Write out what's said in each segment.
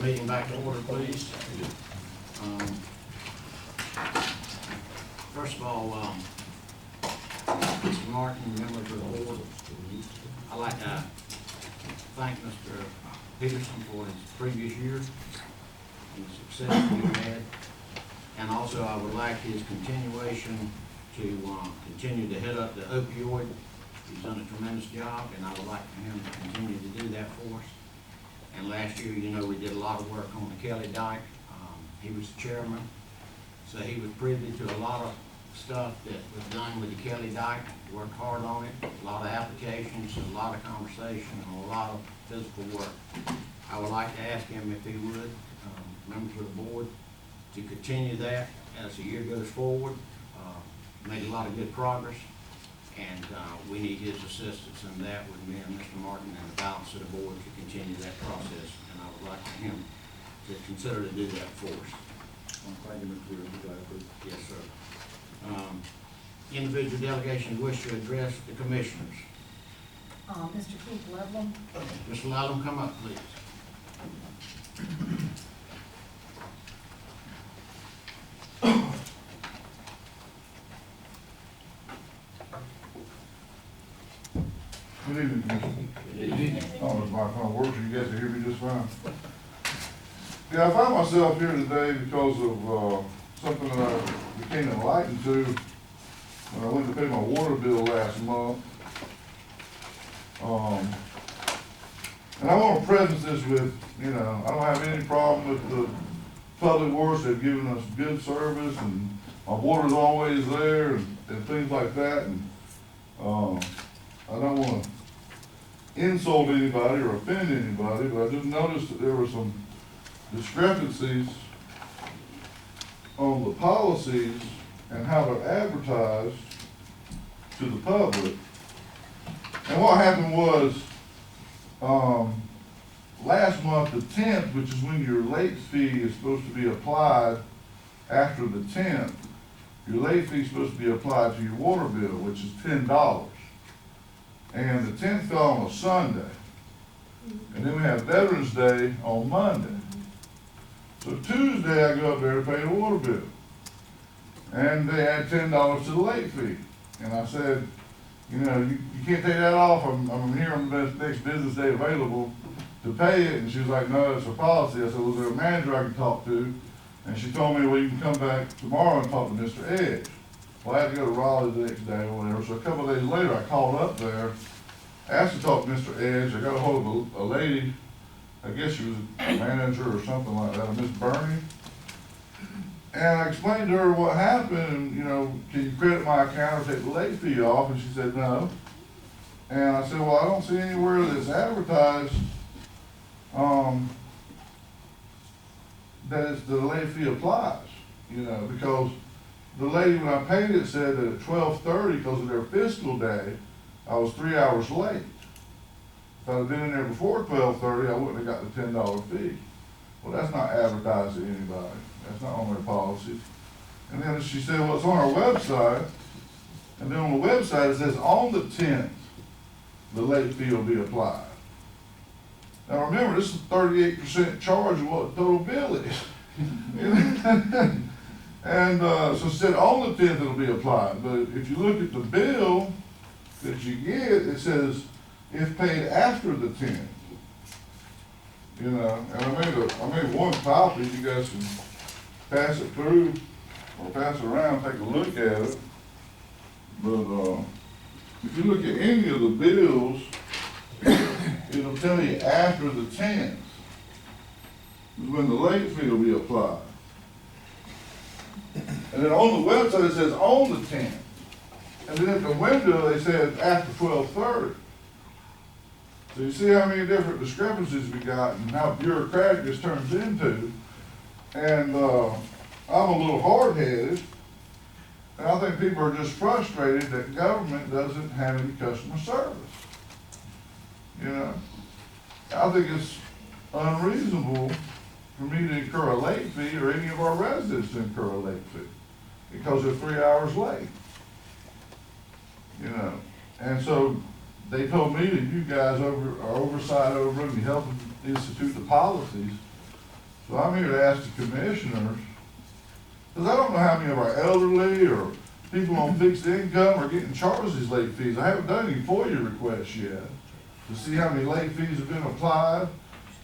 meeting back to order, please. First of all, Mr. Martin, members of the board, I'd like to thank Mr. Peterson for his previous year and the success we've had. And also, I would like his continuation to continue to head up the opioid. He's done a tremendous job, and I would like for him to continue to do that for us. And last year, you know, we did a lot of work on the Kelly Dyke. He was the chairman, so he was privy to a lot of stuff that was done with the Kelly Dyke. Worked hard on it, a lot of applications, a lot of conversation, and a lot of physical work. I would like to ask him if he would, members of the board, to continue that as the year goes forward. Made a lot of good progress, and we need his assistance in that with me and Mr. Martin and the balance of the board to continue that process, and I would like for him to consider to do that for us. Thank you, Mr. Peterson. Yes, sir. Individual delegations wish to address the commissioners. Mr. Keith Loveland. Mr. Loudon, come up, please. Good evening, Commissioner. Good evening. I don't know if my phone works, you guys can hear me just fine. Yeah, I found myself here today because of something that I became enlightened to when I went to pay my water bill last month. And I want to preface this with, you know, I don't have any problem with the public works. They've given us good service, and my water's always there, and things like that. And I don't want to insult anybody or offend anybody, but I just noticed that there were some discrepancies on the policies and how they're advertised to the public. And what happened was, last month, the 10th, which is when your late fee is supposed to be applied after the 10th, your late fee is supposed to be applied to your water bill, which is $10. And the 10th fell on a Sunday. And then we have Veterans Day on Monday. So Tuesday, I go up there to pay the water bill. And they add $10 to the late fee. And I said, you know, you can't take that off. I'm here on the next business day available to pay it. And she was like, no, it's a policy. I said, was there a manager I can talk to? And she told me, well, you can come back tomorrow and talk to Mr. Edge. Well, I had to go to Raleigh the next day or whatever. So a couple of days later, I called up there, asked to talk to Mr. Edge. I got a hold of a lady, I guess she was a manager or something like that, a Miss Bernie. And I explained to her what happened, and, you know, can you credit my account or take the late fee off? And she said no. And I said, well, I don't see anywhere that's advertised that it's the late fee applies, you know, because the lady, when I paid it, said that at 12:30, because of their fiscal day, I was 3 hours late. If I'd have been in there before 12:30, I wouldn't have got the $10 fee. Well, that's not advertised to anybody. That's not on their policies. And then she said, well, it's on our website. And then on the website, it says on the 10th, the late fee will be applied. Now remember, this is 38% charge of what the total bill is. And so it said on the 10th it'll be applied. But if you look at the bill that you get, it says if paid after the 10th. You know, and I made one copy. You guys can pass it through or pass it around, take a look at it. But if you look at any of the bills, it'll tell you after the 10th is when the late fee will be applied. And then on the website it says on the 10th. And then at the window they said after 12:30. So you see how many different discrepancies we got and how bureaucratic this turns into. And I'm a little hard-headed. And I think people are just frustrated that government doesn't have any customer service. You know, I think it's unreasonable for me to incur a late fee or any of our residents to incur a late fee because they're 3 hours late. You know, and so they told me that you guys are oversight over them, you help them institute the policies. So I'm here to ask the commissioners, because I don't know how many of our elderly or people on fixed income are getting charged these late fees. I haven't done any FOIA requests yet to see how many late fees have been applied,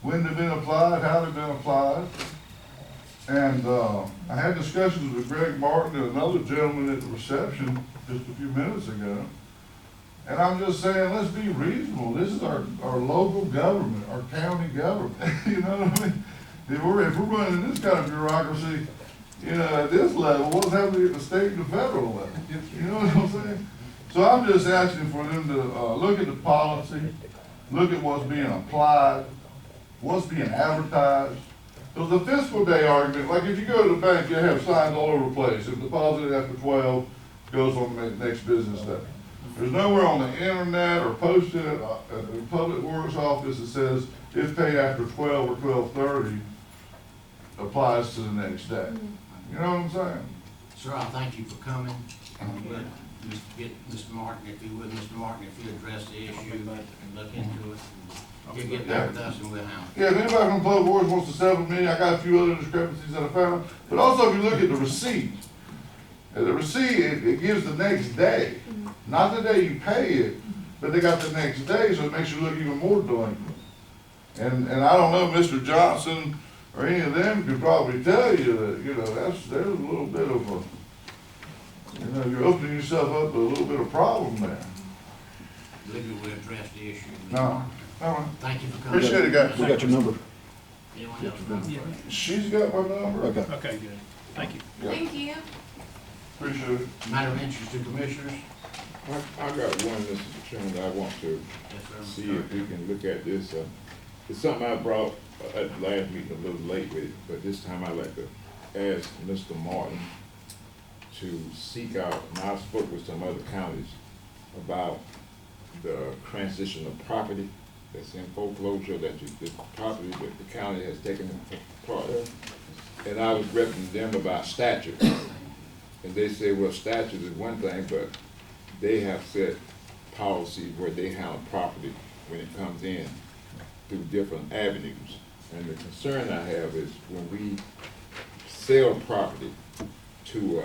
when they've been applied, how they've been applied. And I had discussions with Greg Martin and another gentleman at the reception just a few minutes ago. And I'm just saying, let's be reasonable. This is our local government, our county government. You know what I mean? If we're running this kind of bureaucracy, you know, at this level, what's happening at the state and the federal level? You know what I'm saying? So I'm just asking for them to look at the policy, look at what's being applied, what's being advertised. Because the fiscal day argument, like if you go to the bank, you have signs all over the place. If deposited after 12, goes on the next business day. There's nowhere on the internet or posted at the public works office that says if paid after 12 or 12:30 applies to the next day. You know what I'm saying? Sir, I thank you for coming. We'll just get Mr. Martin, if you would, Mr. Martin, if you address the issue and look into it. He'll get back with us and we'll handle it. Yeah, if anybody from Public Works wants to settle me, I got a few other discrepancies that I found. But also, if you look at the receipt, it gives the next day, not the day you pay it, but they got the next day, so it makes you look even more delinquent. And I don't know, Mr. Johnson or any of them could probably tell you that, you know, there's a little bit of a, you know, you're opening yourself up to a little bit of problem there. Legal will address the issue. No, all right. Thank you for coming. Appreciate it, guys. We got your number. Anyone else? She's got my number. Okay. Okay, good. Thank you. Yeah, Thank you. appreciate it. Matter of interest to commissioners? I got one, Mr. Chairman, I want to Yes, sir. see if we can look at this. It's something I brought at the last meeting a little late with it, but this time I'd like to ask Mr. Martin to seek out, and I spoke with some other counties about the transition of property that's in foreclosure, that the property that the county has taken part of. And I was representing them about statute. And they say, well, statute is one thing, but they have set policies where they handle property when it comes in through different avenues. And the concern I have is when we sell property to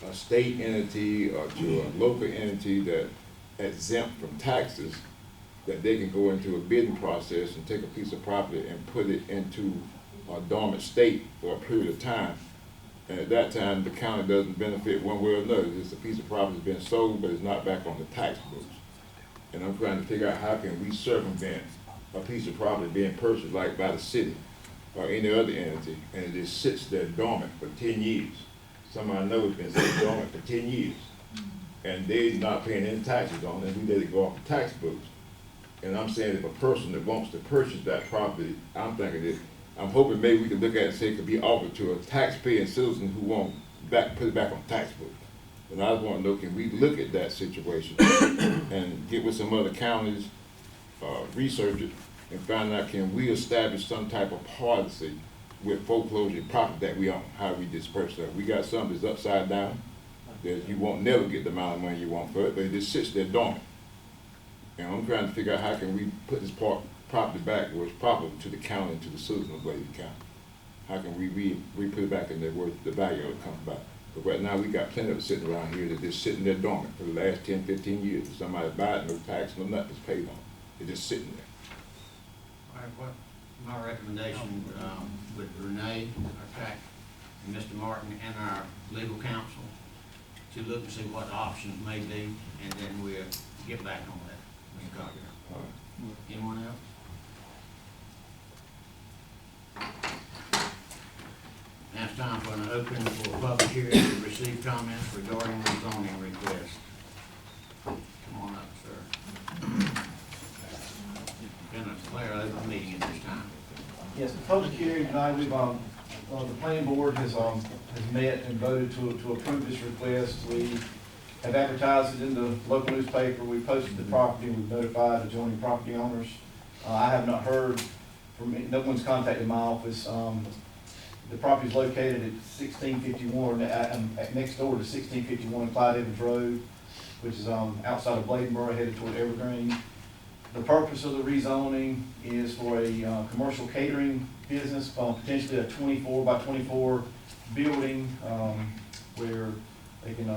a state entity or to a local entity that exempt from taxes, that they can go into a bidding process and take a piece of property and put it into a dormant state for a period of time. And at that time, the county doesn't benefit one way or another. It's a piece of property that's been sold, but it's not back on the tax books. And I'm trying to figure out how can we circumvent a piece of property being purchased like by the city or any other entity, and it just sits there dormant for 10 years. Somebody I know has been sitting dormant for 10 years. And they're not paying any taxes on it, and we let it go off the tax books. And I'm saying if a person that wants to purchase that property, I'm thinking that, I'm hoping maybe we could look at it and say it could be offered to a taxpaying citizen who won't put it back on the tax book. And I just want to know, can we look at that situation and get with some other counties, research it, and find out can we establish some type of policy with foreclosure property that we own, how we disperse it. We got something that's upside down, that you won't never get the amount of money you want for it, but it just sits there dormant. And I'm trying to figure out how can we put this property back where it's proper to the county and to the citizens of Bladen County. How can we put it back in there where the value of it comes back? But right now, we got plenty of it sitting around here that just sitting there dormant for the last 10, 15 years. If somebody buy it, no tax, no nothing is paid on it. It's just sitting there. All right, what, my recommendation, with Renee, our tax, and Mr. Martin, and our legal counsel, to look and see what the options may be, and then we'll get back on that, Mr. Cocker. All right. Anyone else? Now it's time for an open for a public hearing to receive comments regarding the zoning request. Come on up, sir. Gonna declare an open meeting at this time. Yes, the public hearing tonight, we've, the planning board has met and voted to approve this request. We have advertised it in the local newspaper, we posted the property, we've notified adjoining property owners. I have not heard from, no one's contacted my office. The property is located at 1651, next door to 1651 Clyde Evans Road, which is outside of Bladenboro, headed toward Evergreen. The purpose of the rezoning is for a commercial catering business, potentially a 24 by 24 building where they can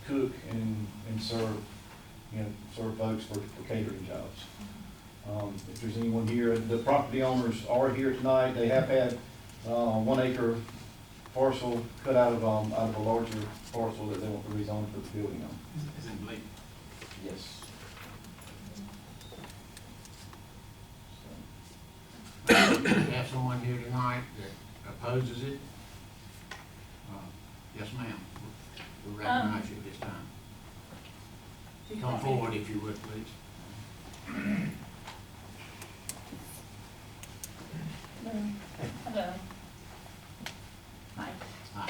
cook and serve, serve folks for catering jobs. If there's anyone here, the property owners are here tonight. They have had 1 acre parcel cut out of a larger parcel that they want to rezone for the building on. Is it Bladen? Yes. We have someone here tonight that opposes it. Yes, ma'am. We recognize you at this time. Come forward if you would, please. Hello. Hi. Hi.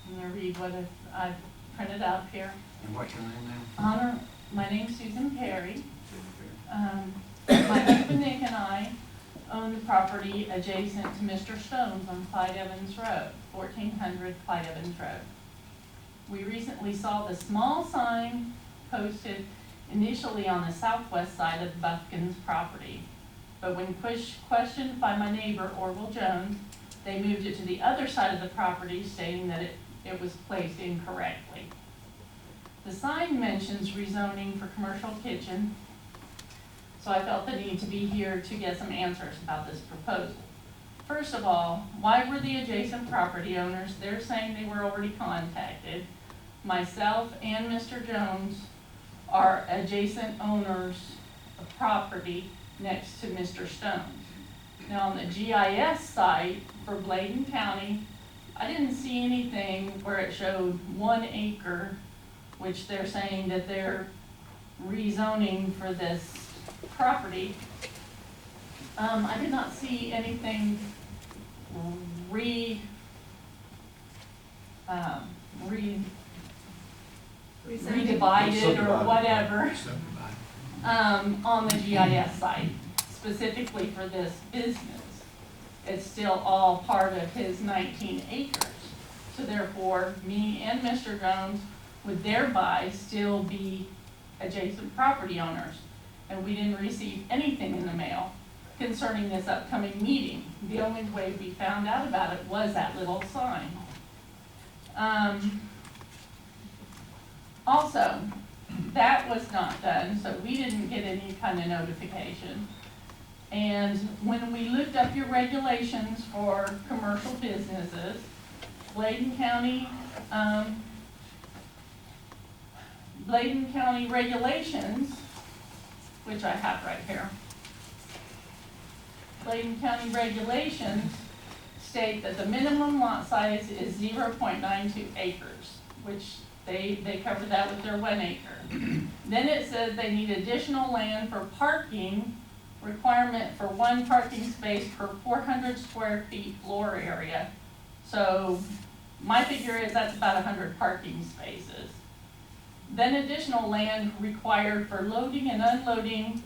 I'm gonna read what I've printed out here. And what's your name, ma'am? Honor, my name's Susan Perry. My husband Nick and I own the property adjacent to Mr. Stone's on Clyde Evans Road, 1400 Clyde Evans Road. We recently saw the small sign posted initially on the southwest side of the Buffkins property. But when questioned by my neighbor, Orville Jones, they moved it to the other side of the property, stating that it was placed incorrectly. The sign mentions rezoning for commercial kitchen, so I felt the need to be here to get some answers about this proposal. First of all, why were the adjacent property owners, they're saying they were already contacted. Myself and Mr. Jones are adjacent owners of property next to Mr. Stone's. Now on the GIS site for Bladen County, I didn't see anything where it showed 1 acre, which they're saying that they're rezoning for this property. I did not see anything redivided or whatever on the GIS site, specifically for this business. It's still all part of his 19 acres. So therefore, me and Mr. Jones would thereby still be adjacent property owners. And we didn't receive anything in the mail concerning this upcoming meeting. The only way we found out about it was that little sign. Also, that was not done, so we didn't get any kind of notification. And when we looked up your regulations for commercial businesses, Bladen County regulations, which I have right here. Bladen County regulations state that the minimum lot size is 0.92 acres, which they cover that with their 1 acre. Then it says they need additional land for parking, requirement for 1 parking space per 400 square feet floor area. So my figure is that's about 100 parking spaces. Then additional land required for loading and unloading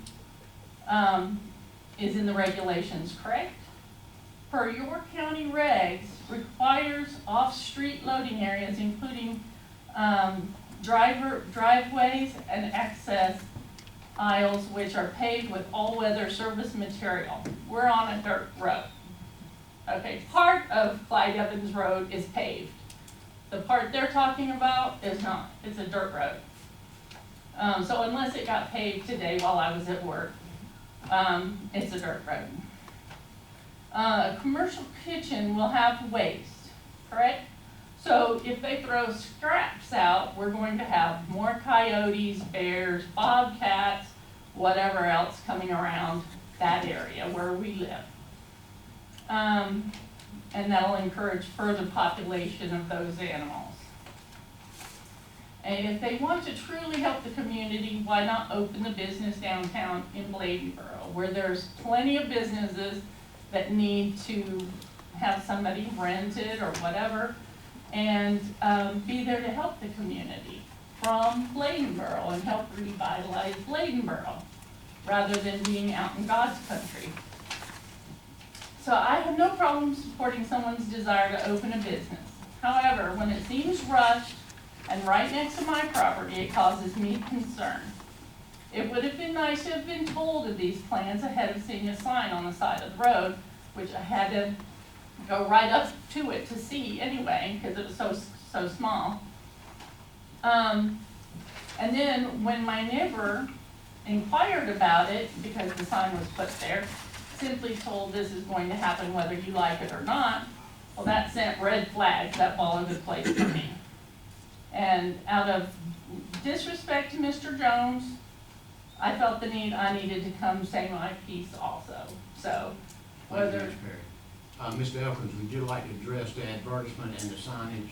is in the regulations, correct? Per your county regs, requires off-street loading areas, including driveways and access aisles, which are paved with all-weather service material. We're on a dirt road. Okay, part of Clyde Evans Road is paved. The part they're talking about is not. It's a dirt road. So unless it got paved today while I was at work, it's a dirt road. A commercial kitchen will have waste, correct? So if they throw scraps out, we're going to have more coyotes, bears, bobcats, whatever else coming around that area where we live. And that'll encourage further population of those animals. And if they want to truly help the community, why not open the business downtown in Bladenboro, where there's plenty of businesses that need to have somebody rent it or whatever, and be there to help the community from Bladenboro and help revitalize Bladenboro, rather than being out in God's country. So I have no problem supporting someone's desire to open a business. However, when it seems rushed and right next to my property, it causes me concern. It would have been nice to have been told of these plans ahead of seeing a sign on the side of the road, which I had to go right up to it to see anyway, because it was so small. And then when my neighbor inquired about it, because the sign was put there, simply told this is going to happen whether you like it or not, well, that sent red flags up all over the place for me. And out of disrespect to Mr. Jones, I felt the need, I needed to come say my piece also. So, Thank you, whether, Ms. Perry. Mr. Elkins, would you like to address the advertisement and the signage?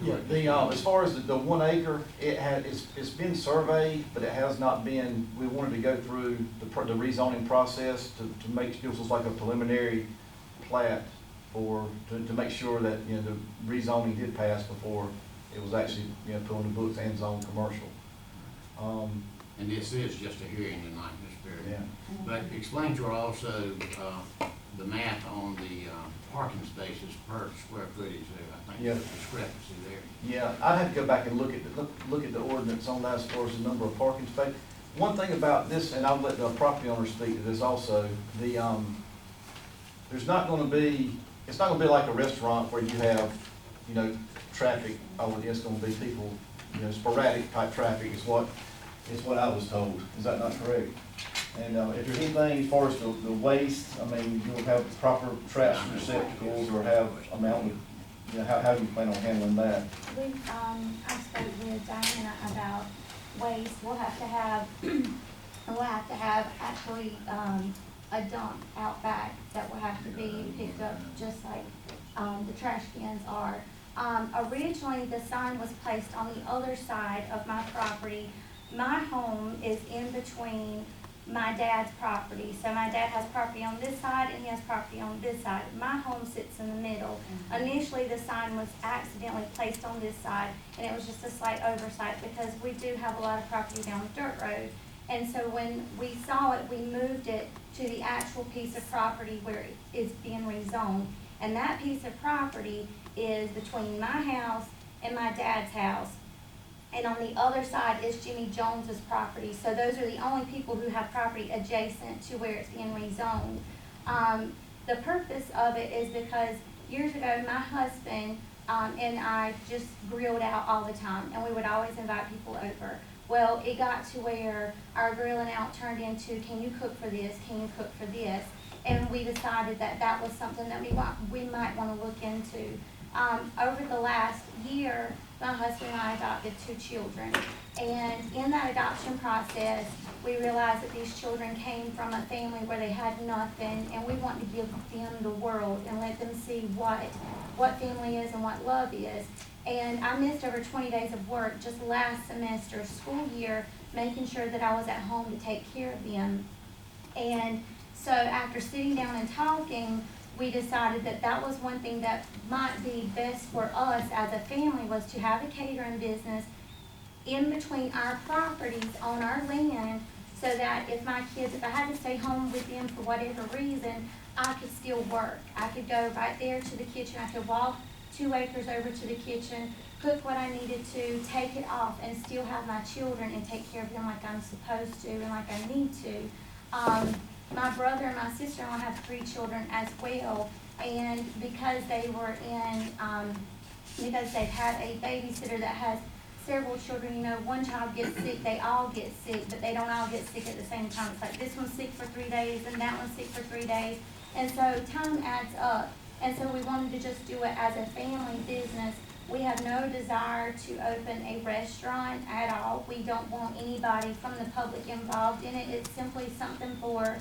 Yeah, as far as the 1 acre, it's been surveyed, but it has not been, we wanted to go through the rezoning process to make, it was like a preliminary plat to make sure that, you know, the rezoning did pass before it was actually, you know, put on the books and zoned commercial. And this is just a hearing tonight, Ms. Perry. Yeah. But explain to her also, the math on the, parking spaces per square footage there. I think Yeah. there's a discrepancy there. Yeah, I'd have to go back and look at the ordinance on that as far as the number of parking spaces. One thing about this, and I'll let the property owner speak to this also, there's not gonna be, it's not gonna be like a restaurant where you have, you know, traffic, it's gonna be people, you know, sporadic type traffic is what I was told. Is that not correct? And, if there's anything as far as the waste, I mean, you'll have proper trash receptacles or have amount of, you know, how do you plan on handling that? I spoke with Diana about waste. We'll have to have actually, a dump out back that will have to be picked up, just like, the trash cans are. Originally, the sign was placed on the other side of my property. My home is in between my dad's property. So my dad has property on this side and he has property on this side. My home sits in the middle. Initially, the sign was accidentally placed on this side, and it was just a slight oversight because we do have a lot of property down the dirt road. And so when we saw it, we moved it to the actual piece of property where it is being rezoned. And that piece of property is between my house and my dad's house. And on the other side is Jimmy Jones's property. So those are the only people who have property adjacent to where it's being rezoned. The purpose of it is because years ago, my husband and I just grilled out all the time, and we would always invite people over. Well, it got to where our grilling out turned into, can you cook for this? Can you cook for this? And we decided that that was something that we might want to look into. Over the last year, my husband and I adopted 2 children. And in that adoption process, we realized that these children came from a family where they had nothing, and we wanted to give them the world and let them see what family is and what love is. And I missed over 20 days of work just last semester, school year, making sure that I was at home to take care of them. And so after sitting down and talking, we decided that that was one thing that might be best for us as a family, was to have a catering business in between our properties on our land, so that if my kids, if I had to stay home with them for whatever reason, I could still work. I could go right there to the kitchen. I could walk 2 acres over to the kitchen, cook what I needed to, take it off, and still have my children and take care of them like I'm supposed to and like I need to. My brother and my sister-in-law have 3 children as well, and because they were in, because they've had a babysitter that has several children, you know, one child gets sick, they all get sick, but they don't all get sick at the same time. It's like this one's sick for 3 days and that one's sick for 3 days, and so time adds up. And so we wanted to just do it as a family business. We have no desire to open a restaurant at all. We don't want anybody from the public involved in it. It's simply something for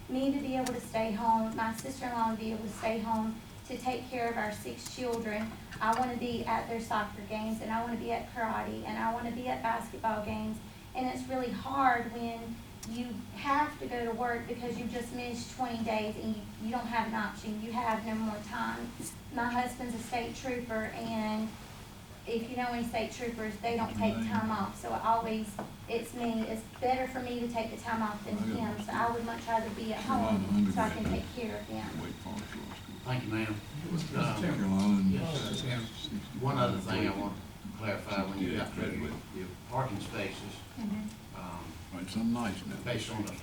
me to be able to stay home, my sister-in-law to be able to stay home to take care of our 6 children. I want to be at their soccer games, and I want to be at karate, and I want to be at basketball games. And it's really hard when you have to go to work because you just missed 20 days and you don't have an option. You have no more time. My husband's a state trooper, and if you know any state troopers, they don't take time off. So it's better for me to take the time off than him. So I would much rather be at home so I can take care of them. Thank you, ma'am. One other thing I want to clarify, when you got to your parking spaces, Right, something nice now. based on the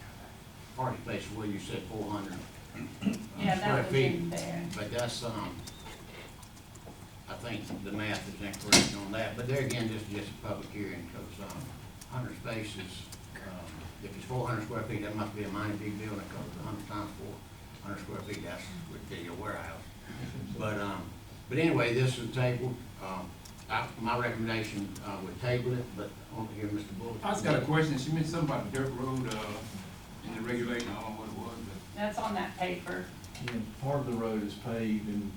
party space where you said 400. Yeah, square that was feet. in there. But that's, I think the math is incorrect on that, but there again, this is just a public hearing, because, 100 spaces, if it's 400 square feet, that must be a mighty big building, because 100 times 400 square feet, that's would be a warehouse. But anyway, this is tabled, my recommendation, would table it, but I want to hear Mr. Bullock. I just got a question. She mentioned something about the dirt road, in the regulation. I don't know what it was, That's on that paper. And part of the road is paved, and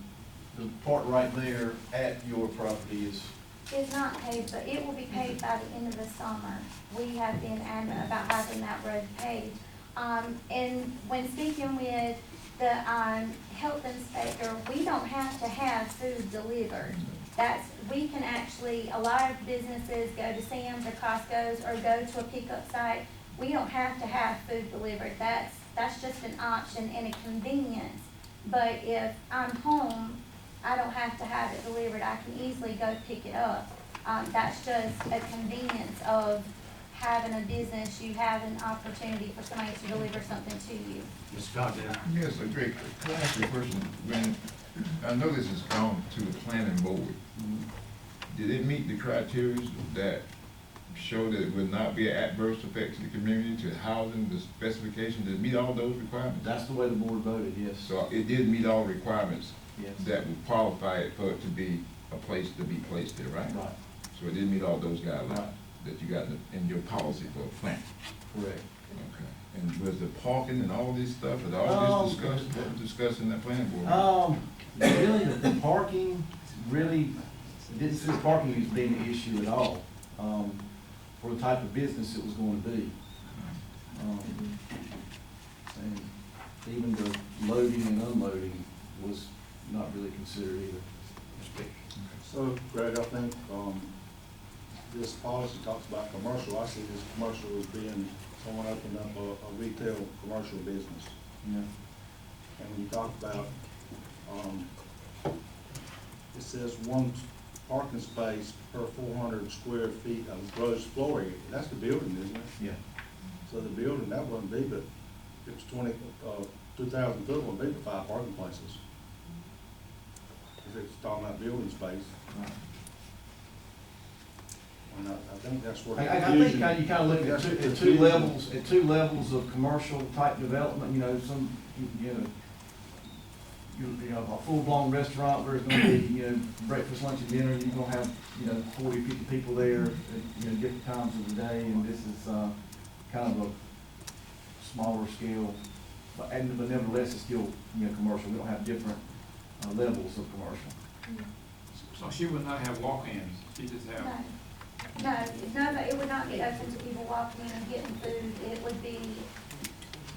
the part right there at your property is, It's not paved, but it will be paved by the end of the summer. We have been adamant about having that road paved. And when speaking with the, health inspector, we don't have to have food delivered. We can actually, a lot of businesses go to Sam's or Costco's or go to a pickup site. We don't have to have food delivered. That's just an option and a convenience. But if I'm home, I don't have to have it delivered. I can easily go pick it up. That's just a convenience of having a business. You have an opportunity for somebody to deliver something to you. Mr. Cogswell. Yes, a great, can I ask you a question? When, I know this has gone to the planning board, did it meet the criteria that show that it would not be an adverse effect to the community, to housing, the specifications, did it meet all those requirements? that's the way the board voted, yes. So it did meet all requirements Yes. that would qualify it for it to be a place to be placed there, right? Right, So it did meet all those guidelines Right. that you got in your policy for a plant? correct. Okay. And was the parking and all this stuff, was all this discussed in that planning board? Really, the parking, really, this parking is being an issue at all, for the type of business it was going to be. And even the loading and unloading was not really considered either. So, Greg, I think, this policy talks about commercial. I see this commercial as being someone opened up a retail commercial business. Yeah. And when you talk about, it says one parking space per 400 square feet of gross floor area. That's the building, isn't it? Yeah. So the building, that wouldn't be, but if it's 2,000 foot, would be for 5 parking places. If it's talking about building space. And I think that's where. I think you kind of look at two levels of commercial type development, you know, you know, a full-blown restaurant where it's gonna be, you know, breakfast, lunch, and dinner, you're gonna have, 40, 50 people there at, different times of the day, and this is, kind of a smaller scale, but nevertheless, it's still, commercial. We don't have different, levels of commercial. So she would not have walk-ins, she just have. No, it would not be open to people walking in and getting food.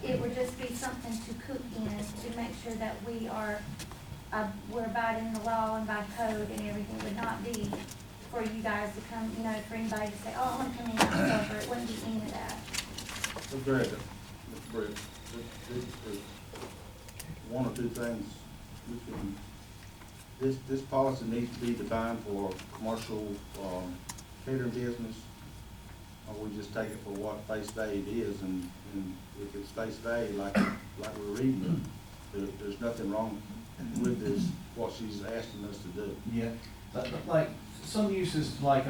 It would just be something to cook in, to make sure that we're abiding the law and by code and everything. It would not be for you guys to come, for anybody to say, oh, I want to come in and have supper. It wouldn't be any of that. So Greg, Mr. Brett, there's one or two things we can, this policy needs to be defined for commercial, catering business, or we just take it for what face value it is, and if it's face value, like we're reading it, there's nothing wrong with this, what she's asking us to do. Yeah, like, some uses, like,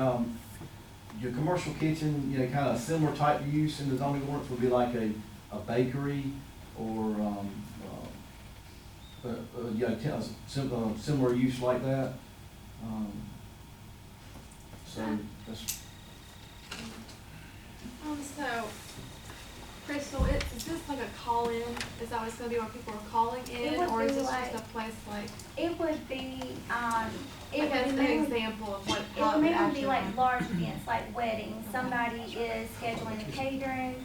your commercial kitchen, kind of similar type use in the zoning ordinance would be like a bakery, or, similar use like that. So, that's, So, Crystal, is this like a call-in? Is that what it's gonna be, where people are calling It in, would or is be this like- just a place like, It would be, like an example of what, It how would it would mainly actually be like run? large events, like weddings. Somebody is scheduling a catering.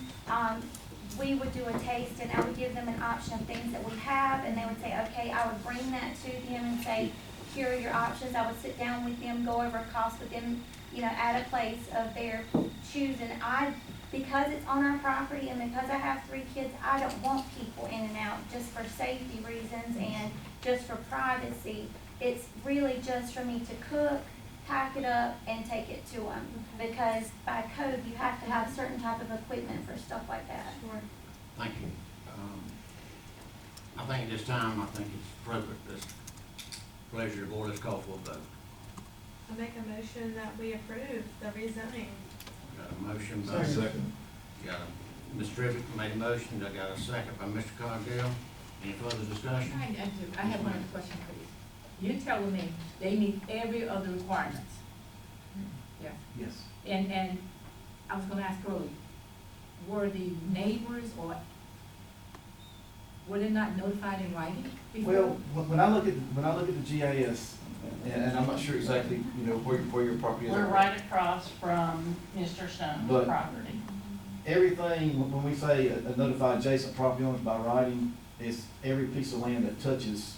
We would do a taste, and I would give them an option of things that we have, and they would say, okay, I would bring that to them and say, here are your options. I would sit down with them, go over costs with them, at a place of their choosing. Because it's on our property and because I have 3 kids, I don't want people in and out just for safety reasons and just for privacy. It's really just for me to cook, pack it up and take it to them. Because by code, you have to have certain type of equipment for stuff like that. Sure. Thank you. I think at this time, I think it's appropriate, this pleasure of the board, let's call for a vote. I make a motion that we approve the rezoning. Got a motion by, Second. got a, Ms. Trivett made a motion, I got a second by Mr. Cogdill. Any further discussion? I have one question, please. You're telling me they meet every other requirements? Yeah. Yes. And I was gonna ask earlier, were the neighbors or were they not notified in writing before? Well, when I look at the GIS, and I'm not sure exactly, where your property is. We're right across from Mr. Stone's But- property. Everything, when we say a notified adjacent property owners by writing, is every piece of land that touches,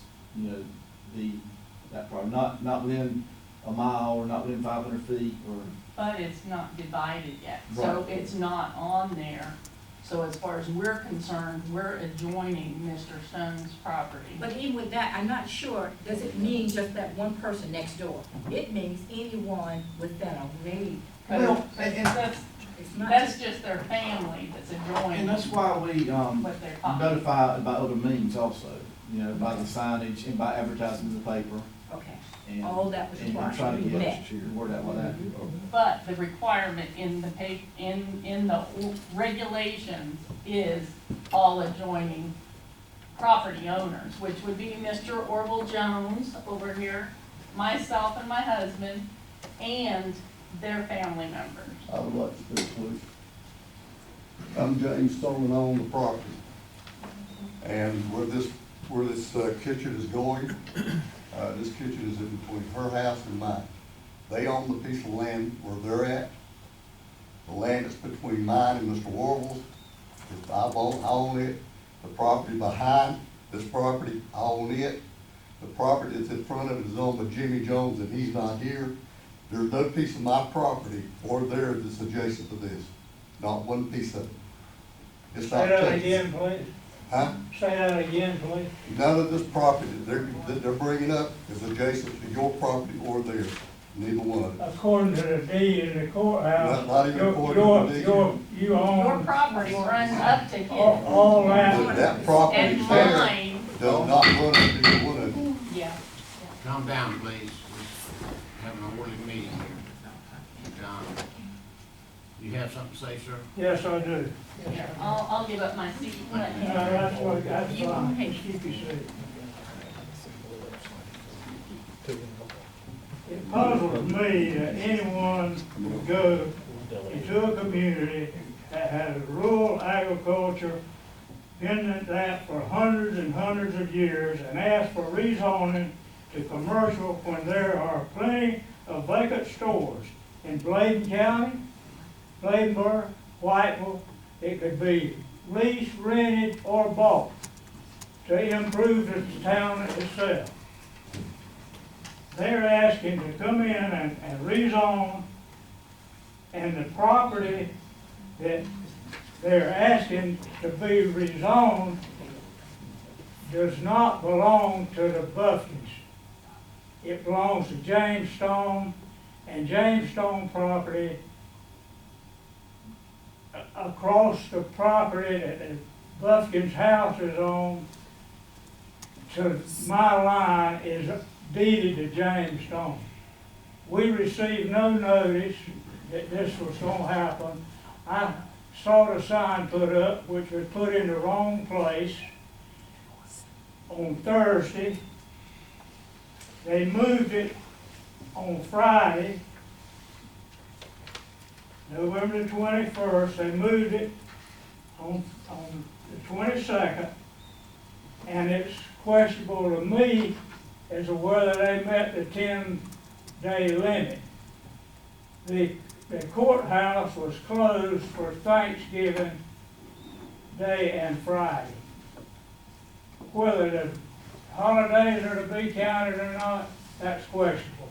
that property, not within a mile or not within 500 feet or. But it's not divided yet, so Right. it's not on there. So as far as we're concerned, we're adjoining Mr. Stone's property. But even with that, I'm not sure, does it mean just that one person next door? It means anyone within a radius. Well, It's not That's just their family that's adjoining And that's why we, what they're talking. notify by other means also, by the signage and by advertising in the paper. Okay, And all that was and required try to to be get met. the word out like that. But the requirement in the in the regulations is all adjoining property owners, which would be Mr. Orville Jones over here, myself and my husband, and their family members. I would like to speak, please. I'm James Stone, and I own the property. And where this kitchen is going, this kitchen is in between her house and mine. They own the piece of land where they're at. The land that's between mine and Mr. Warvel's, I own it. The property behind this property, I own it. The property that's in front of it is owned by Jimmy Jones, and he's not here. There's no piece of my property or theirs that's adjacent to this. Not one piece of it. It's not Say that taken. again, please. Huh? Say that again, please. None of this property that they're bringing up is adjacent to your property or theirs. Neither one of them. According to the deed in the courthouse, Not even according to the deed. you Your own property runs up to his, all that. That property and there mine, does not run into either one of them. yeah. Calm down, please. We're having an orderly meeting here. John, you have something to say, sir? Yes, I do. Here, I'll give up my seat and let him. That's You fine. can Just keep your seat. It puzzles me that anyone would go into a community that has rural agriculture, been at that for hundreds and hundreds of years, and ask for rezoning to commercial when there are plenty of vacant stores in Bladen County, Bladenburg, Whiteville. It could be leased, rented, or bought to improve the town itself. They're asking to come in and rezone, and the property that they're asking to be rezoned does not belong to the Buffkins. It belongs to James Stone, and James Stone property across the property that the Buffkins' house is on to my line is deeded to James Stone. We received no notice that this was gonna happen. I saw the sign put up, which was put in the wrong place on Thursday. They moved it on Friday, November the 21st. They moved it on the 22nd, and it's questionable to me as to whether they met the 10-day limit. The courthouse was closed for Thanksgiving Day and Friday. Whether the holidays are to be counted or not, that's questionable.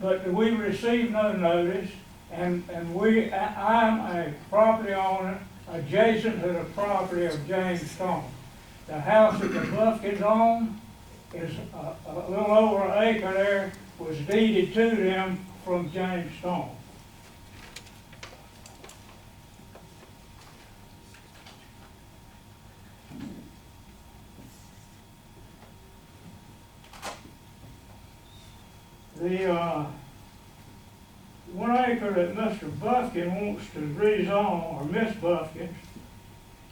But we received no notice, and I'm a property owner adjacent to the property of James Stone. The house that the Buffkins own is a little over an acre there, was deeded to them from James Stone. The 1 acre that Mr. Buffkin wants to rezone, or Miss Buffkin,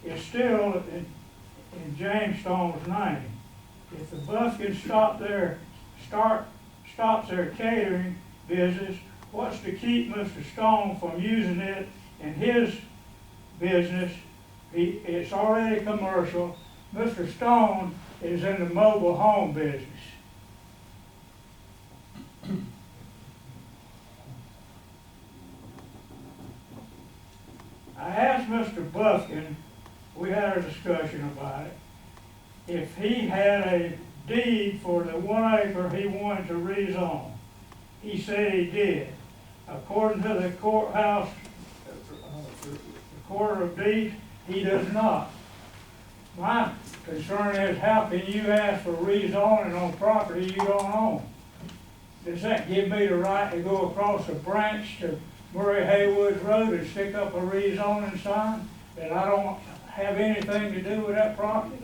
is still in James Stone's name. If the Buffkins stops their catering business, what's to keep Mr. Stone from using it in his business? It's already commercial. Mr. Stone is in the mobile home business. I asked Mr. Buffkin, we had a discussion about it, if he had a deed for the 1 acre he wanted to rezone. He said he did. According to the courthouse, the Quarter of Deeds, he does not. My concern is, how can you ask for rezoning on property you don't own? Does that give me the right to go across a branch to Murray Haywood's Road and stick up a rezoning sign that I don't have anything to do with that property?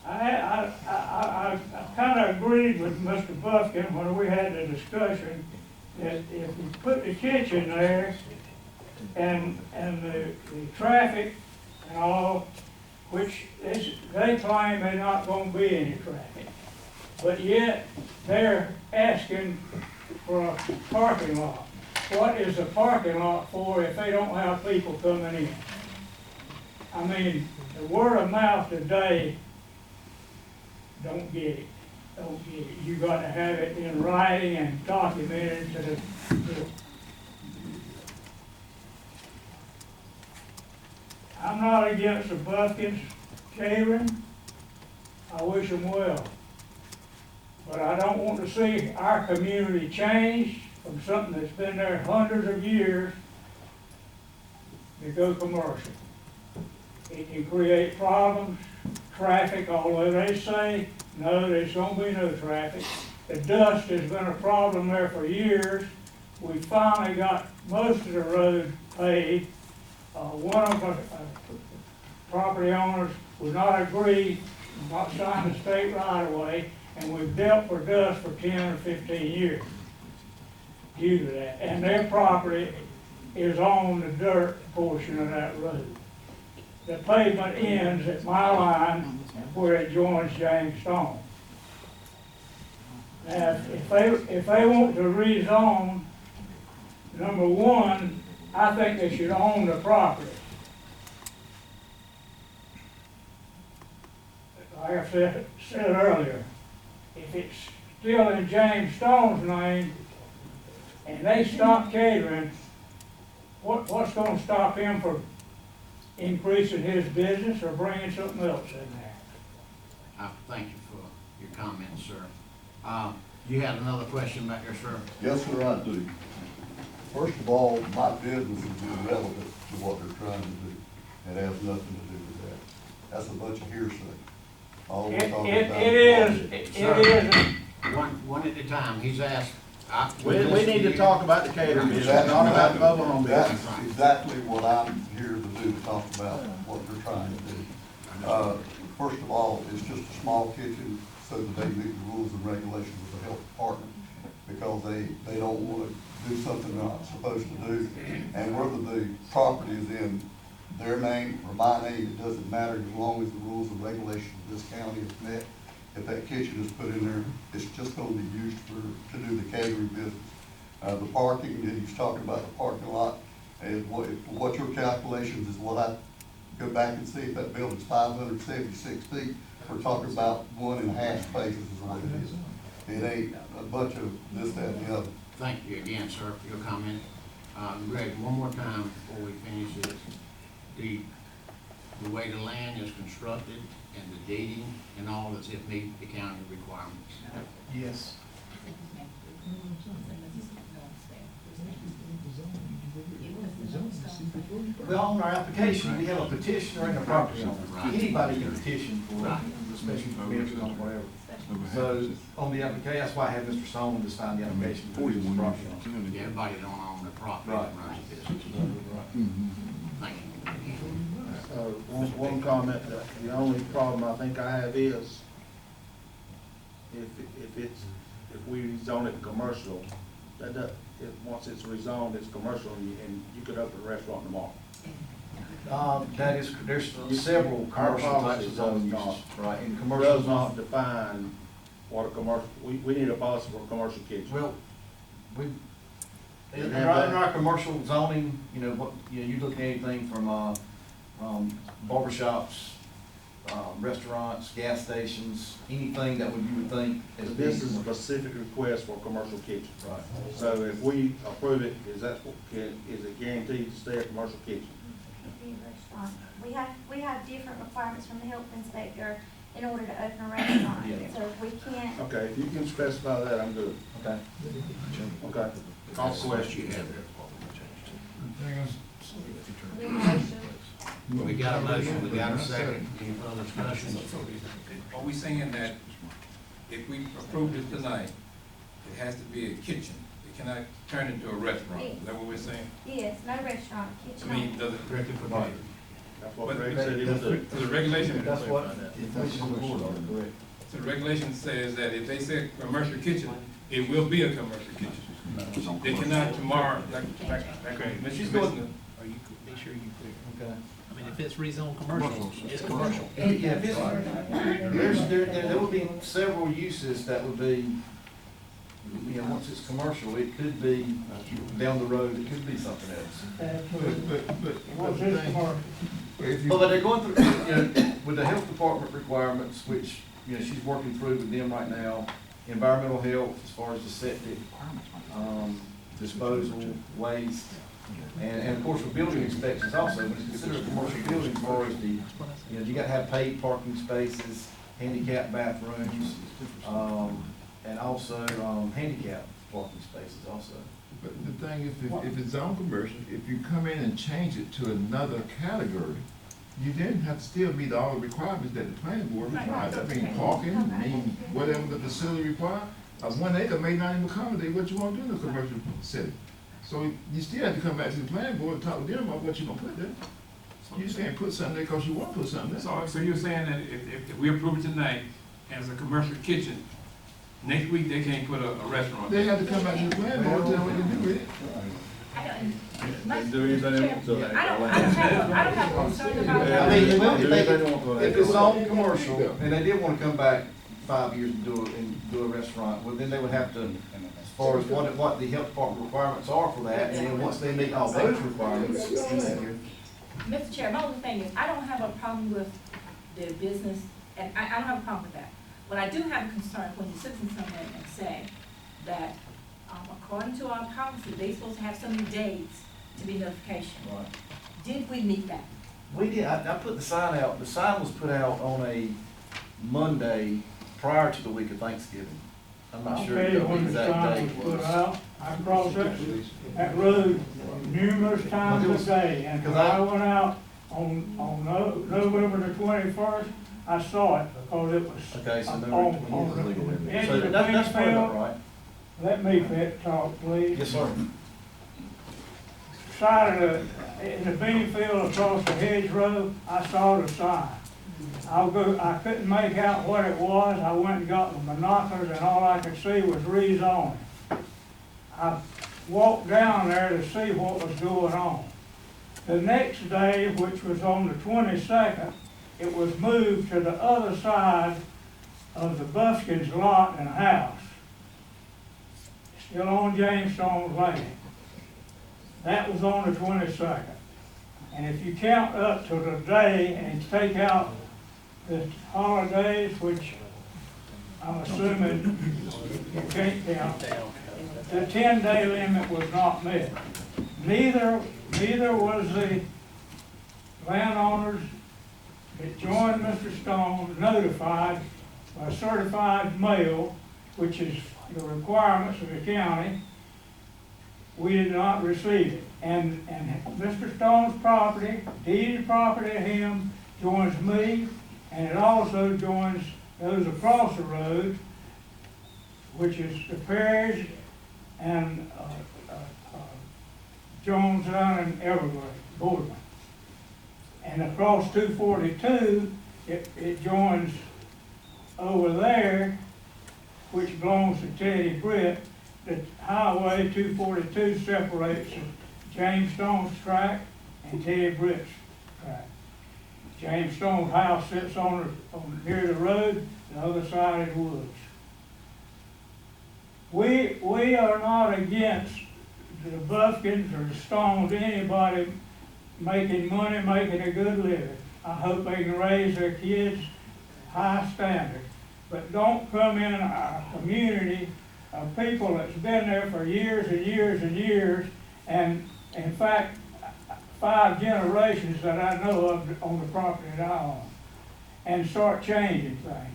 I kind of agreed with Mr. Buffkin when we had the discussion that if we put the kitchen there and the traffic and all, which they claim there's not going to be any traffic, but yet they're asking for a parking lot. What is a parking lot for if they don't have people coming in? I mean, the word of mouth today, don't get it. Don't get it. You got to have it in writing and documented to the I'm not against the Buffkins catering. I wish them well. But I don't want to see our community change from something that's been there hundreds of years to go commercial. It can create problems, traffic, although they say, no, there's going to be no traffic. The dust has been a problem there for years. We finally got most of the road paved. One of the property owners would not agree, not sign the state right of way, and we've dealt for dust for 10 or 15 years due to that. And their property is on the dirt portion of that road. The pavement ends at my line where it joins James Stone. Now, if they want to rezone, number one, I think they should own the property. Like I said earlier, if it's still in James Stone's name and they stop catering, what's going to stop him from increasing his business or bringing something else in there? I thank you for your comments, sir. You had another question back there, sir? Yes, sir, I do. First of all, my business is irrelevant to what they're trying to do. It has nothing to do with that. That's a bunch of hearsay. All we're talking about It is. One at a time. He's asked. We need to talk about the catering business, not about the mobile home business. That's exactly what I'm here to do, to talk about what they're trying to do. First of all, it's just a small kitchen so that they meet the rules and regulations of the health department, because they don't want to do something they're not supposed to do. And whether the property is in their name or my name, it doesn't matter, as long as the rules and regulations of this county is met. If that kitchen is put in there, it's just going to be used to do the catering business. The parking, that he's talking about the parking lot, and what your calculations is what I go back and see if that building's 576 feet. We're talking about 1.5 spaces is what it is. It ain't a bunch of this, that, and the other. Thank you again, sir, for your comment. Greg, one more time before we finish this. The way the land is constructed and the dating and all, does it meet the county requirements? Yes. Well, on our application, we have a petitioner and a property owner. Right. Anybody can petition for Right. the special permit or whatever. So on the application, that's why I had Mr. Stone to sign the application before he was the property owner. Yeah, everybody don't own the property. Right. Thank you. One comment, that the only problem I think I have is if we zone it commercial, once it's rezoned, it's commercial and you could open a restaurant tomorrow. That is, there's several Our commercial types policy of does zoning not, uses, right, and does commercial. not define what a commercial, we need a policy for a commercial kitchen. Well, we, You in have our, that? in our commercial zoning, you look at anything from, barbershops, restaurants, gas stations, anything that you would think as being. This is a specific request for a commercial kitchen. Right. So if we approve it, is it guaranteed to stay a commercial kitchen? Be a restaurant. We have different requirements from the health inspector in order to open a restaurant. Yeah. So if we can't, Okay, if you can specify that, I'm good. Okay. Okay. Call for question. Need a motion? We got a motion, we got a second, any further discussion? Are we saying that if we approve this tonight, it has to be a kitchen? It cannot turn into a restaurant? Is that what we're saying? yes, no restaurant, I kitchen. mean, does it? Right. That's what But Greg said he would do. So the regulation, That's what, that's what the board ordered, correct. so the regulation says that if they say commercial kitchen, it will be a commercial kitchen. They cannot tomorrow, like Mr. She's Commissioner, going- Are you, make sure you clear. Okay. I mean, if it's rezoned commercial, it's commercial. Yeah, there will be several uses that would be, once it's commercial, it could be down the road, it could be something else. What's this for? But they're going through, with the health department requirements, which, she's working through with them right now, environmental health as far as the septic, disposal, waste, and of course with building inspections also, when you consider a commercial building as far as you gotta have paid parking spaces, handicap bathrooms, and also, handicap parking spaces also. But the thing is, if it's zone commercial, if you come in and change it to another category, you then have to still meet all the requirements that the planning board requires. I mean, parking, whatever the facility requires. 1 acre may not even accommodate what you want to do in a commercial setting. So you still have to come back to the planning board and talk with them about what you're gonna put there. You just can't put something there because you want to put something there. so you're saying that if we approve it tonight as a commercial kitchen, next week they can't put a restaurant? They have to come back to the planning board and tell them what to do with it. I don't, Do anything they want to. I don't have a concern about I that. mean, well, If if it's on commercial, and they did wanna come back 5 years and do a restaurant, well, then they would have to, as far as what the health department requirements are for that, and then once they meet all those requirements, Mr. Chair, my only thing is, I don't have a problem with the business, and I don't have a problem with that. What I do have a concern when the citizens come in and say that, according to our policy, they're supposed to have so many days to be notification. Right. Did we meet that? We did, I put the sign out, the sign was put out on a Monday prior to the week of Thanksgiving. I'm not I'll sure tell you what the when the exact sign date was put was. out. I crossed that road numerous times a day, and when I went out on November the 21st, I saw it because it was Okay, so on November 20th is legal. the edge So of the that's part of it, field. right? Let me talk, please. Yes, sir. Side of in the bean field across the hedgerow, I saw the sign. I couldn't make out what it was. I went and got the binoculars and all I could see was rezoning. I walked down there to see what was going on. The next day, which was on the 22nd, it was moved to the other side of the Buskins lot and house. Still on Jamestown Lane. That was on the 22nd. And if you count up to the day and take out the holidays, which I'm assuming you can't count, the 10-day limit was not met. Neither was the landowners that joined Mr. Stone notified by certified mail, which is the requirements of the county, we did not receive it. And Mr. Stone's property, deeded property to him, joins me, and it also goes across the road, which is the Perry's and Jones down in Everglades, Boardman. And across 242, it joins over there, which belongs to Teddy Britt. The Highway 242 separates James Stone's tract and Teddy Britt's tract. James Stone's house sits on near the road, the other side is woods. We are not against the Buskins or the Stones, anybody making money, making a good living. I hope they can raise their kids high standard. But don't come in our community of people that's been there for years and years and years, and in fact, 5 generations that I know of on the property that I own, and start changing things.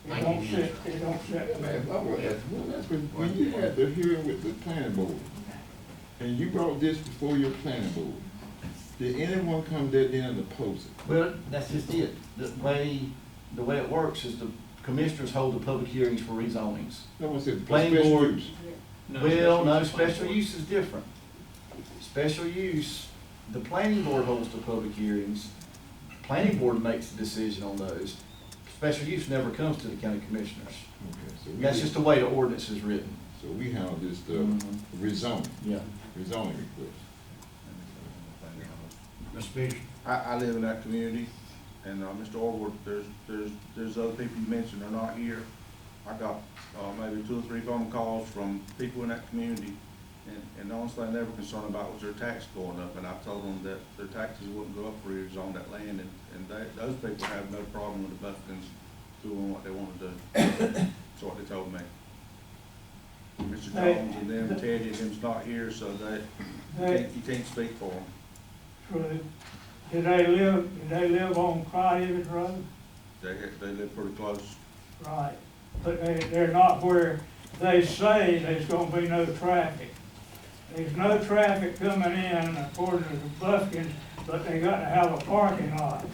It don't sit. Man, I will ask, when you had the hearing with the planning board, and you brought this before your planning board, did anyone come there then to oppose it? Well, that's just it. The way it works is the commissioners hold the public hearings for rezonings. No one said Planning special board- use. Well, no, special use is different. Special use, the planning board holds the public hearings. Planning board makes the decision on those. Special use never comes to the county commissioners. Okay, so That's just the way the ordinance is written. So we handle this, Mhm. rezoning, Yeah. rezoning request. Mr. Peters? I live in that community, and, Mr. Orwood, there's other people you mentioned are not here. I got, maybe 2 or 3 phone calls from people in that community, and the only thing they were concerned about was their tax going up, and I told them that their taxes wouldn't go up for years on that land, and those people have no problem with the Buskins doing what they want to do. That's what they told me. Mr. Jones and them, Teddy and them's not here, so you can't speak for them. True. Do they live on Clyde Evans Road? They live pretty close. Right. But they're not where they say there's gonna be no traffic. There's no traffic coming in according to the Buskins, but they got to have a parking lot.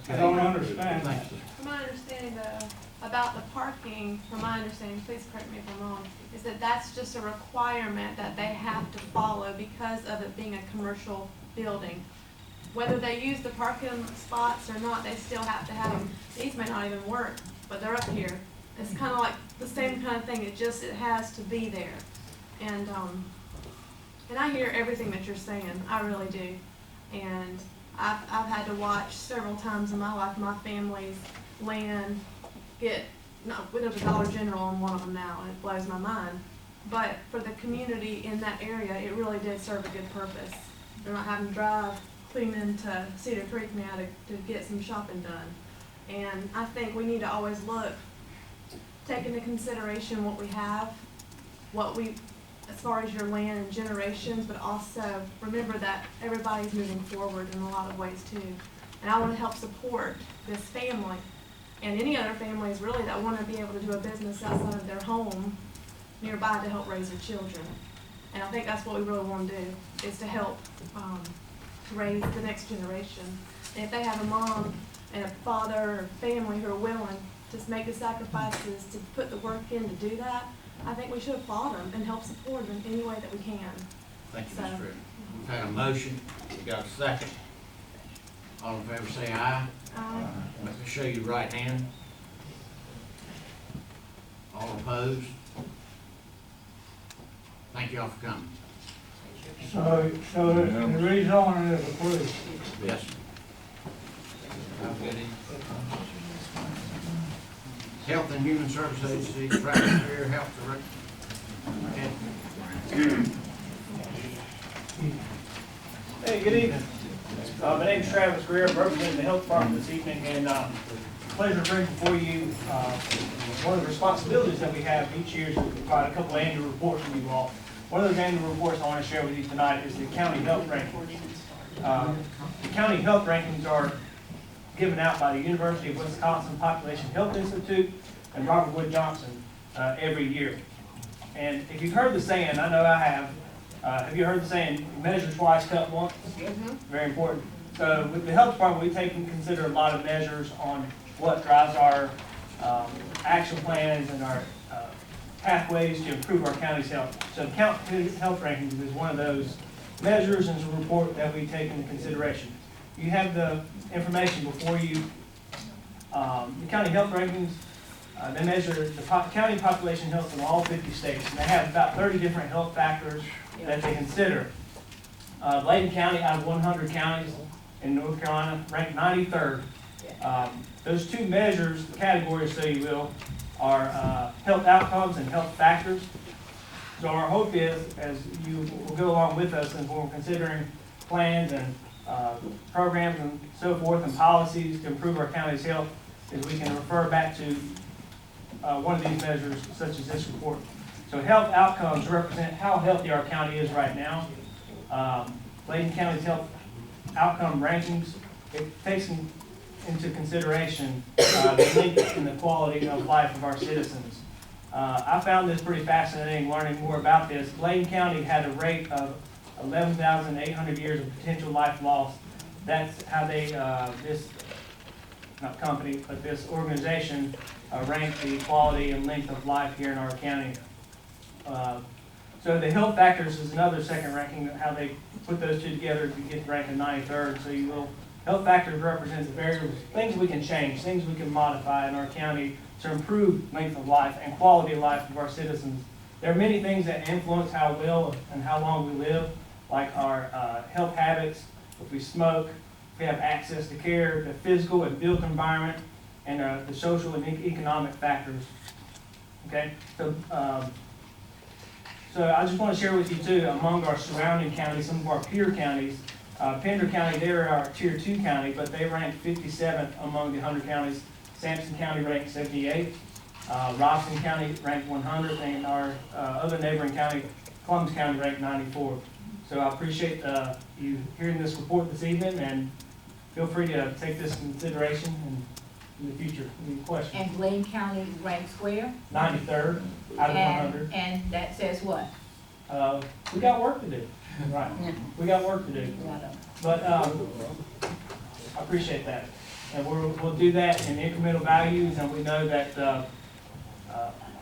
I don't understand that. From my understanding though, about the parking, from my understanding, please correct me if I'm wrong, is that that's just a requirement that they have to follow because of it being a commercial building. Whether they use the parking spots or not, they still have to have them. These may not even work, but they're up here. It's kind of like the same kind of thing, it has to be there. And I hear everything that you're saying, I really do. And I've had to watch several times in my life, my family's land we have a Dollar General on one of them now, and it blows my mind. But for the community in that area, it really did serve a good purpose. They're not having to drive clean into Cedar Creek now to get some shopping done. And I think we need to always take into consideration what we have, as far as your land and generations, but also remember that everybody's moving forward in a lot of ways too. And I want to help support this family and any other families really that want to be able to do a business outside of their home nearby to help raise their children. And I think that's what we really want to do, is to help to raise the next generation. And if they have a mom and a father or family who are willing to make the sacrifices to put the work in to do that, I think we should applaud them and help support them in any way that we can. Thank you, Ms. Ritter. We've had a motion, we got a second. All in favor say aye. Aye. Show your right hand. All opposed? Thank you all for coming. So the rezoning is approved. Yes. Have a good evening. Health and Human Services Agency, Private Career Health Director. Hey, good evening. My name's Travis Greer, I'm representing the Health Department this evening, and pleasure to bring before you one of the responsibilities that we have each year is to provide a couple of annual reports to you all. One of those annual reports I want to share with you tonight is the county health rankings. The county health rankings are given out by the University of Wisconsin Population Health Institute and Robert Wood Johnson every year. And if you've heard the saying, I know I have you heard the saying, measure twice, cut once? Very important. So with the health department, we take into consider a lot of measures on what drives our action plans and our pathways to improve our county's health. So county health rankings is one of those measures and is a report that we take into consideration. You have the information before you. The county health rankings, they measure the county population health in all 50 states, and they have about 30 different health factors that they consider. Bladen County, out of 100 counties in North Carolina, ranked 93rd. Those two measures, categories, so you will, are health outcomes and health factors. So our hope is, as you will go along with us and we're considering plans and programs and so forth and policies to improve our county's health, is we can refer back to one of these measures, such as this report. So health outcomes represent how healthy our county is right now. Bladen County's health outcome rankings, it takes into consideration the length and the quality of life of our citizens. I found this pretty fascinating learning more about this. Bladen County had a rate of 11,800 years of potential life loss. That's how they, this, not company, but this organization ranked the quality and length of life here in our county. So the health factors is another second ranking, how they put those two together to get ranked in 93rd. So you will, health factors represent the variables, things we can change, things we can modify in our county to improve length of life and quality of life of our citizens. There are many things that influence how well and how long we live, like our health habits, if we smoke, if we have access to care, the physical and built environment, and the social and economic factors. Okay, so I just want to share with you too, among our surrounding counties, some of our peer counties, Pender County, they're our tier 2 county, but they ranked 57th among the 100 counties. Sampson County ranked 78th. Robson County ranked 100th, and our other neighboring county, Columbus County, ranked 94th. So I appreciate you hearing this report this evening, and feel free to take this into consideration in the future. Any questions? And Bladen County ranks where? 93rd out of 100. And that says what? We got work to do. Right. We got work to do. But I appreciate that. And we'll do that in incremental values, and we know that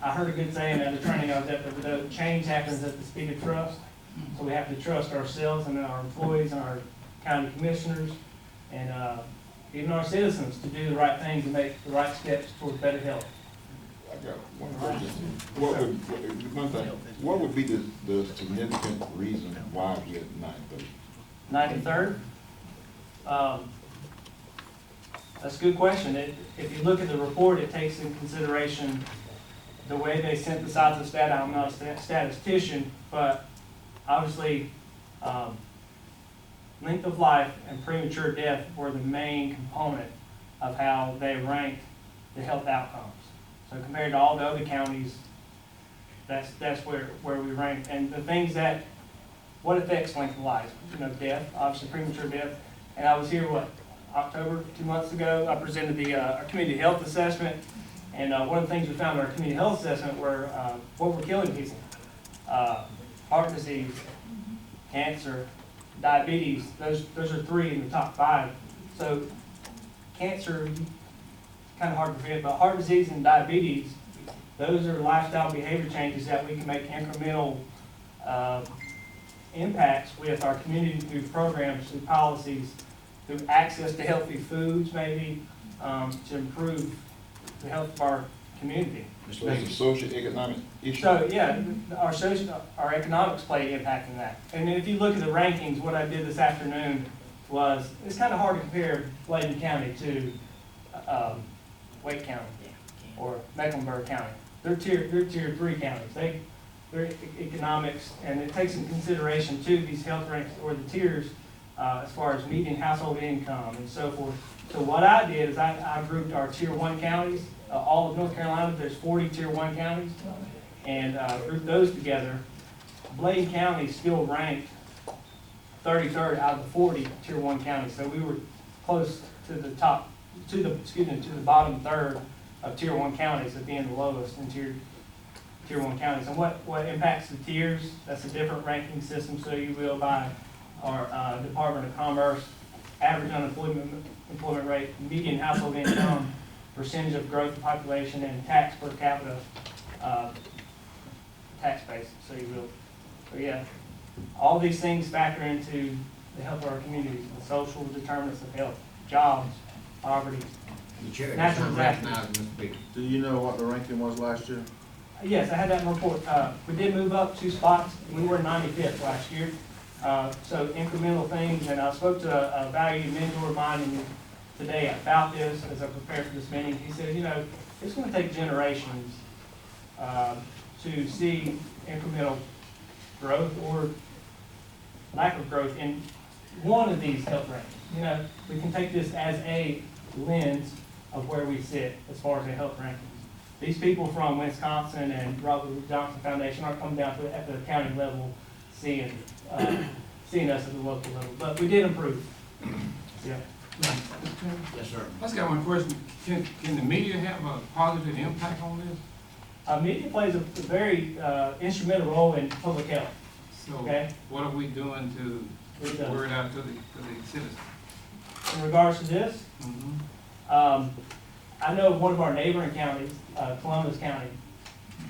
I heard a good saying at the training I was at, that change happens at the speed of trust. So we have to trust ourselves and our employees and our county commissioners and even our citizens to do the right thing, to make the right steps toward better health. I got one question. What would be the significant reason why we at 93rd? 93rd? That's a good question. If you look at the report, it takes in consideration the way they synthesize this data. I'm not a statistician, but obviously length of life and premature death were the main component of how they ranked the health outcomes. So compared to all the other counties, that's where we rank. And the things that, what affects length of life? You know, death, obviously premature death. And I was here, October, 2 months ago. I presented the our community health assessment. And one of the things we found in our community health assessment were what were killing people. Heart disease, cancer, diabetes, those are 3 in the top 5. So cancer, kind of hard to forget, but heart disease and diabetes, those are lifestyle behavior changes that we can make incremental impacts with our community through programs, through policies, through access to healthy foods maybe, to improve the health of our community. So it's a social economic issue? So yeah, our economics play an impact in that. And if you look at the rankings, what I did this afternoon was, it's kind of hard to compare Bladen County to Wake County or Mecklenburg County. They're tier 3 counties. Their economics, and it takes into consideration too these health ranks or the tiers as far as median household income and so forth. So what I did is I grouped our tier 1 counties, all of North Carolina. There's 40 tier 1 counties, and grouped those together. Bladen County still ranked 33rd out of the 40 tier 1 counties. So we were close to the top, to the bottom third of tier 1 counties, at being the lowest in tier tier one counties. And what impacts the tiers, that's a different ranking system, so you will by our Department of Commerce, average employment rate, median household income, percentage of growth of population, and tax per capita tax base, so you will. So yeah, all these things factor into the health of our communities, the social determinants of health, jobs, poverty. The chair is Natural recognized, Mr. Peters. Do you know what the ranking was last year? Yes, I had that in report. We did move up 2 spots. We were 95th last year. So incremental things, and I spoke to a valued mentor of mine today about this as I prepared for this meeting. He said, you know, it's going to take generations to see incremental growth or lack of growth in one of these health rankings. You know, we can take this as a lens of where we sit as far as the health rankings. These people from Wisconsin and Robert Wood Johnson Foundation aren't coming down to at the county level seeing us at the local level, but we did improve. Yeah. Yes, sir. I just got one question. Can the media have a positive impact on this? Media plays a very instrumental role in public health. So Okay. what are we doing to We've done. word out to the citizens? In regards to this, Mhm. I know one of our neighboring counties, Columbus County,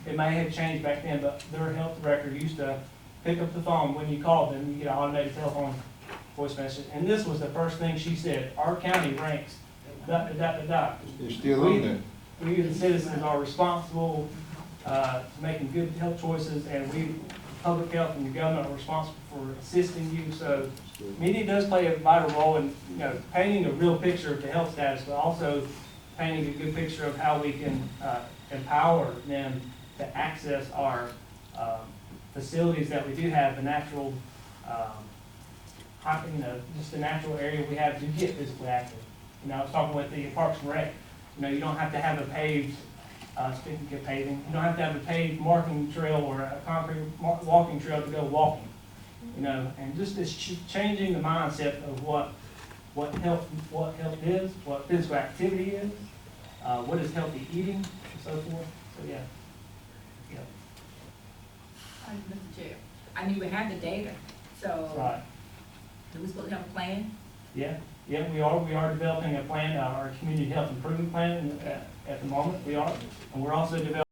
it may have changed back then, but their health director used to pick up the phone when you called them, you get an automated telephone voice message, and this was the first thing she said: our county ranks, ... It's still on there. We as citizens are responsible to making good health choices, and we, public health and the government, are responsible for assisting you. So media does play a vital role in, you know, painting a real picture of the health status, but also painting a good picture of how we can empower them to access our facilities that we do have, the natural, you know, just the natural area we have to get physically active. You know, I was talking with the Parks and Rec. You know, you don't have to have a paved, speaking of paving, you don't have to have a paved marking trail or a concrete walking trail to go walking. You know, and just this changing the mindset of what health is, what physical activity is, what is healthy eating, and so forth. So yeah. Mr. Chair, I knew we had the data, so Right. do we supposed to have a plan? Yeah, we are developing a plan, our community health improvement plan at the moment, we are. And we're also developing